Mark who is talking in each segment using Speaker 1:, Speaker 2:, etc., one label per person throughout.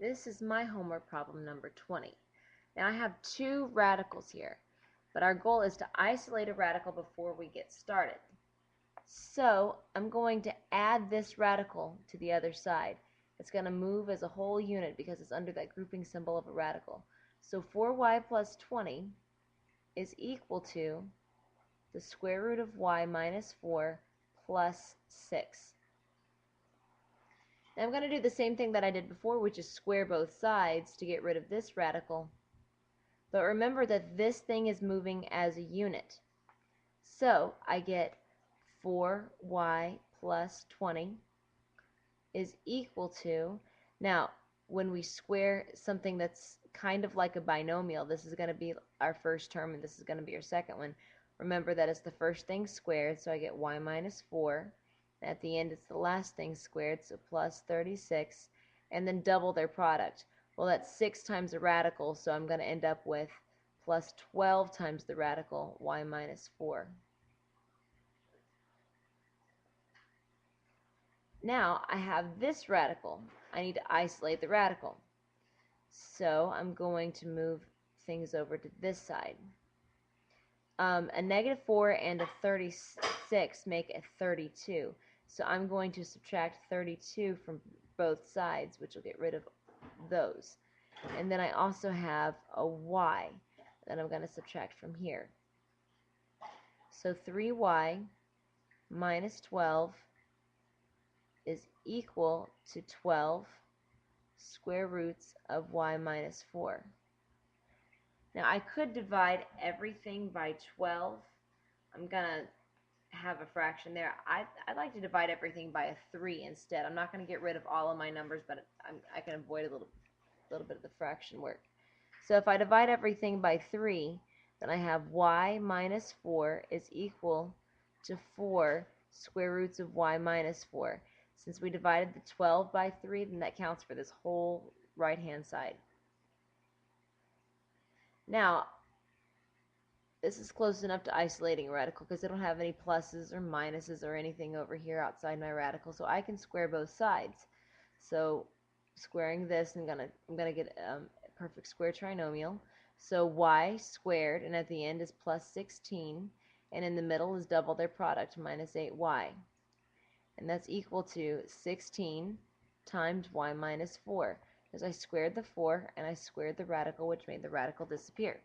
Speaker 1: This is my homework problem number 20. Now I have two radicals here, but our goal is to isolate a radical before we get started. So I'm going to add this radical to the other side. It's going to move as a whole unit because it's under that grouping symbol of a radical. So 4y plus 20 is equal to the square root of y minus 4 plus 6. Now I'm going to do the same thing that I did before, which is square both sides to get rid of this radical. But remember that this thing is moving as a unit. So I get 4y plus 20 is equal to, now when we square something that's kind of like a binomial, this is going to be our first term and this is going to be our second one. Remember that it's the first thing squared, so I get y minus 4. At the end, it's the last thing squared, so plus 36, and then double their product. Well, that's 6 times the radical, so I'm going to end up with plus 12 times the radical, y minus 4. Now, I have this radical. I need to isolate the radical. So I'm going to move things over to this side. A negative 4 and a 36 make a 32. So I'm going to subtract 32 from both sides, which will get rid of those. And then I also have a y that I'm going to subtract from here. So 3y minus 12 is equal to 12 square roots of y minus 4. Now I could divide everything by 12. I'm going to have a fraction there. I'd like to divide everything by a 3 instead. I'm not going to get rid of all of my numbers, but I can avoid a little bit of the fraction work. So if I divide everything by 3, then I have y minus 4 is equal to 4 square roots of y minus 4. Since we divided the 12 by 3, then that counts for this whole right-hand side. Now, this is close enough to isolating a radical because I don't have any pluses or minuses or anything over here outside my radical, so I can square both sides. So squaring this, I'm gonna get a perfect square trinomial. So y squared, and at the end is plus 16, and in the middle is double their product, minus 8y. And that's equal to 16 times y minus 4, because I squared the 4 and I squared the radical, which made the radical disappear.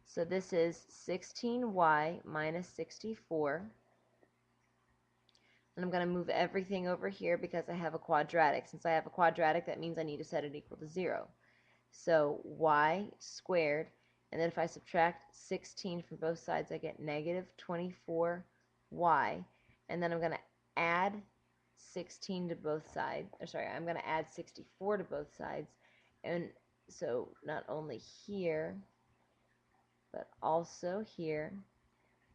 Speaker 1: So this is 16y minus 64. And I'm going to move everything over here because I have a quadratic. Since I have a quadratic, that means I need to set it equal to 0. So y squared, and then if I subtract 16 from both sides, I get negative 24y. And then I'm going to add 16 to both sides. Or sorry, I'm going to add 64 to both sides. And so not only here, but also here,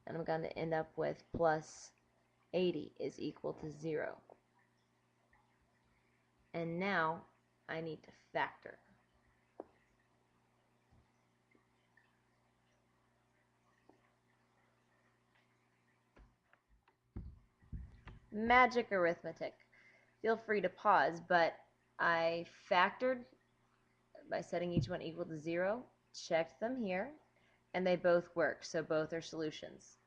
Speaker 1: and I'm going to end up with plus 80 is equal to 0. And now I need to factor. Magic arithmetic. Feel free to pause, but I factored by setting each one equal to 0, checked them here, and they both work, so both are solutions.